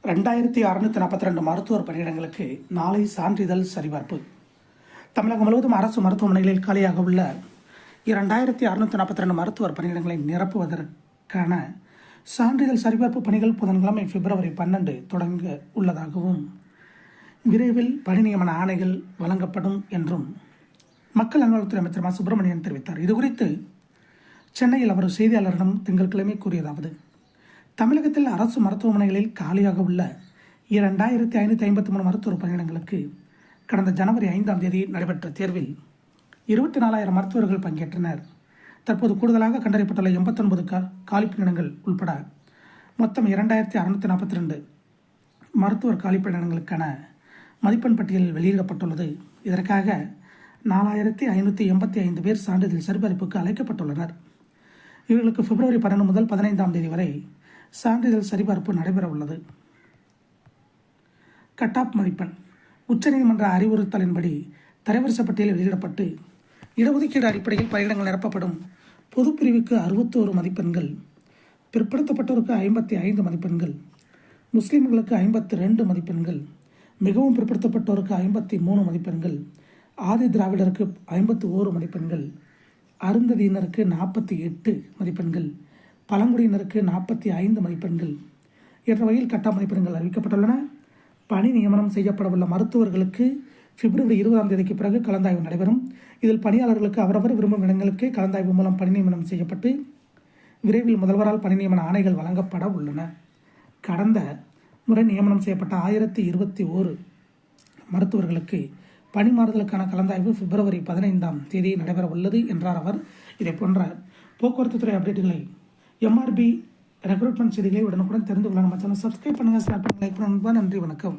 2642 மருத்துவர் பணியிடங்களுக்கு நாளை சான்றிதழ் சரிபார்ப்பு. தமிழகம் முழுவதும் அரசு மருத்துவமனைகளில் காலியாக உள்ள 2642 மருத்துவர் பணியிடங்களை நிரப்புவதற்கான சான்றிதழ் சரிபார்ப்பு பணிகள் புதன்கிழமை பிப்ரவரி 12 தொடங்க உள்ளதாகவும் விரைவில் பணி நியமன ஆணைகள் வழங்கப்படும் என்றும் மக்கள் நல்வாழ்வுத்துறை அமைச்சர் மா. சுப்பிரமணியன் தெரிவித்தார். இதுகுறித்து சென்னையில் அவர் செய்தியாளரிடம் திங்கட்கிழமை கூறியதாவது: தமிழகத்தில் அரசு மருத்துவமனைகளில் காலியாக உள்ள 2553 மருத்துவர் பணியிடங்களுக்கு கடந்த ஜனவரி 5 நடைபெற்ற தேர்வில் 24,000 மருத்துவர்கள் பங்கேற்றனர். தற்போது கூடுதலாக கண்டறியப்பட்டுள்ள 89 காலிப்பணியிடங்கள் உட்பட மொத்தம் 2642 மருத்துவர் காலிப்பணியிடங்களுக்கான மதிப்பெண் பட்டியல் வெளியிடப்பட்டுள்ளது. இதற்காக 4,585 பேர் சான்றிதழ் சரிபார்ப்புக்கு அழைக்கப்பட்டுள்ளனர். இவர்களுக்கு பிப்ரவரி 12 முதல் 15 வரை சான்றிதழ் சரிபார்ப்பு நடைபெற உள்ளது. கட்-ஆஃப் மதிப்பெண் உச்சநீதிமன்ற அறிவுறுத்தலின்படி தரவரிசை பட்டியல் வெளியிடப்பட்டு இடஒதுக்கீடு அடிப்படையில் பணியிடங்கள் நிரப்பப்படும். பொதுப்பிரிவுக்கு 61 மதிப்பெண்கள், பிற்படுத்தப்பட்டோருக்கு 55 மதிப்பெண்கள், முஸ்லிம்களுக்கு 52 மதிப்பெண்கள், மிகவும் பிற்படுத்தப்பட்டோருக்கு 53 மதிப்பெண்கள், ஆதி திராவிடருக்கு 51 மதிப்பெண்கள், அருந்ததியினருக்கு 48 மதிப்பெண்கள், பழங்குடியினருக்கு 45 மதிப்பெண்கள் என்ற வகையில் கட்-ஆஃப் மதிப்பெண்கள் அறிவிக்கப்பட்டுள்ளன. பணி நியமனம் செய்யப்படவுள்ள மருத்துவர்களுக்கு பிப்ரவரி 20 பிறகு கலந்தாய்வு நடைபெறும். இதில் பணியாளர்களுக்கு அவரவர் விரும்பும் இடங்களுக்கு கலந்தாய்வு மூலம் பணி நியமனம் செய்யப்பட்டு விரைவில் முதல்வரால் பணி நியமன ஆணைகள் வழங்கப்பட உள்ளன. கடந்த முறை நியமனம் செய்யப்பட்ட 1021 மருத்துவர்களுக்கு பணி மாறுதலுக்கான கலந்தாய்வு பிப்ரவரி 15 நடைபெற உள்ளது என்றார் அவர். இதை போன்ற போக்குவரத்து துறை அப்டேட்டுகளை MRB ரெக்ரூட்மெண்ட் செய்திகளை உடனுக்குடன் தெரிந்து கொள்ள நம்ம சேனல் சப்ஸ்கிரைப் பண்ணுங்கள், ஷேர் பண்ணுங்கள், லைக் பண்ணுங்கள். நன்றி, வணக்கம்.